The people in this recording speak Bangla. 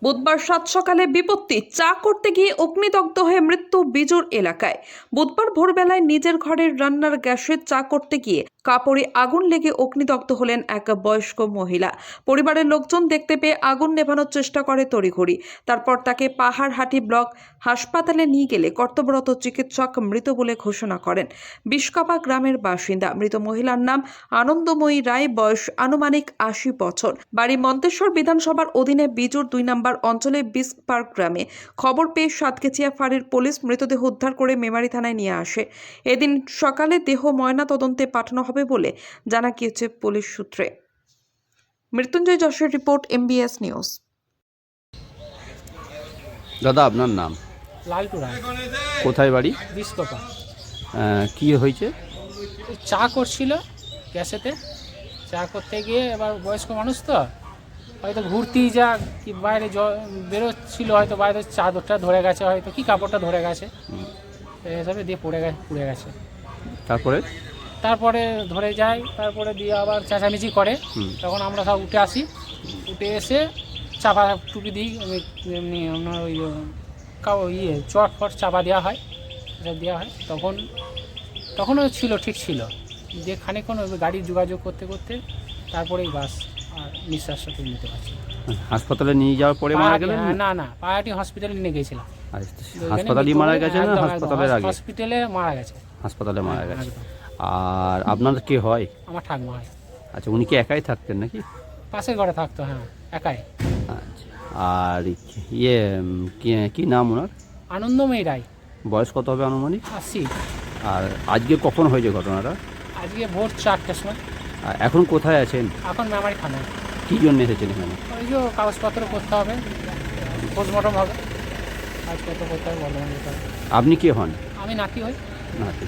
বুধবার সাত সকালে বিপত্তি, চা করতে গিয়ে অগ্নিদগ্ধ হয়ে মৃত্যু বিজুর এলাকায়। বুধবার ভোরবেলায় নিজের ঘরের রান্নার গ্যাসে চা করতে গিয়ে কাপড়ে আগুন লেগে অগ্নিদগ্ধ হলেন এক বয়স্ক মহিলা। পরিবারের লোকজন দেখতে পেয়ে আগুন নেভানোর চেষ্টা করে তড়িঘড়ি। তারপর তাকে পাহাড়হাটি ব্লক হাসপাতালে নিয়ে গেলে কর্তব্যরত চিকিৎসক মৃত বলে ঘোষণা করেন। বিষ্কাপা গ্রামের বাসিন্দা। মৃত মহিলার নাম আনন্দময়ী রায়, বয়স আনুমানিক ৮০ বছর। বাড়ি মন্তেশ্বর বিধানসভার অধীনে বিজুর ২ নম্বর অঞ্চলে বিস্ক পার্ক গ্রামে। খবর পেয়ে সাতকেচিয়া ফাঁড়ির পুলিশ মৃতদেহ উদ্ধার করে মেমারি থানায় নিয়ে আসে। এদিন সকালে দেহ ময়না তদন্তে পাঠানো হবে বলে জানা গিয়েছে পুলিশ সূত্রে। মৃত্যুঞ্জয় যশের রিপোর্ট, MBS নিউজ। দাদা, আপনার নাম? লালটু রায়। কোথায় বাড়ি? বিষ্কপা। কি হয়েছে? চা করছিল গ্যাসেতে, চা করতে গিয়ে এবার বয়স্ক মানুষ তো হয়তো ঘুরতেই যা কি বাইরে বেরোচ্ছিল, হয়তো বাইরে চাদরটা ধরে গেছে, হয়তো কি কাপড়টা ধরে গেছে, এসবে দিয়ে পুড়ে গেছে। তারপরে ধরে যায়, তারপরে দিয়ে আবার চেঁচামেচি করে। তখন আমরা সব উঠে আসি, উঠে এসে চাপা টুপি দিই, এমনি আপনার ওই চট ফট চাপা দেওয়া হয়, তখনও ছিল, ঠিক ছিল। যে খানিকক্ষণ ওই গাড়ি যোগাযোগ করতে করতে তারপরেই বাস আর নিঃশ্বাসটা নিতে পারছি। হাসপাতালে নিয়ে যাওয়ার পরে মারা গেলেন? না, পাহাড়ি হসপিটালে নিয়ে গেছিলাম। হাসপাতালে মারা গেছে না হাসপাতালের আগে? হসপিটালে মারা গেছে। হাসপাতালে মারা গেছে। আর আপনার কে হয়? আমার ঠাকুমা হয়। আচ্ছা, উনি কি একাই থাকতেন নাকি? পাশের ঘরে থাকতো, হ্যাঁ, একাই। আচ্ছা, আর কি নাম ওনার? আনন্দময়ী রায়। বয়স কত হবে আনুমানিক? ৮০। আর আজকে কখন হয়েছে ঘটনাটা? আজকে ভোর ৪টার সময়। আর এখন কোথায় আছেন? এখন মেমারি থানায়। কী জন্য এসেছেন এখানে? ওই যে কাগজপত্র করতে হবে, পোস্টমর্টম হবে, কাগজপত্র করতে হবে, বর্ধমান যেতে হবে। আপনি কে হন? আমি নাতি হই। নাতি।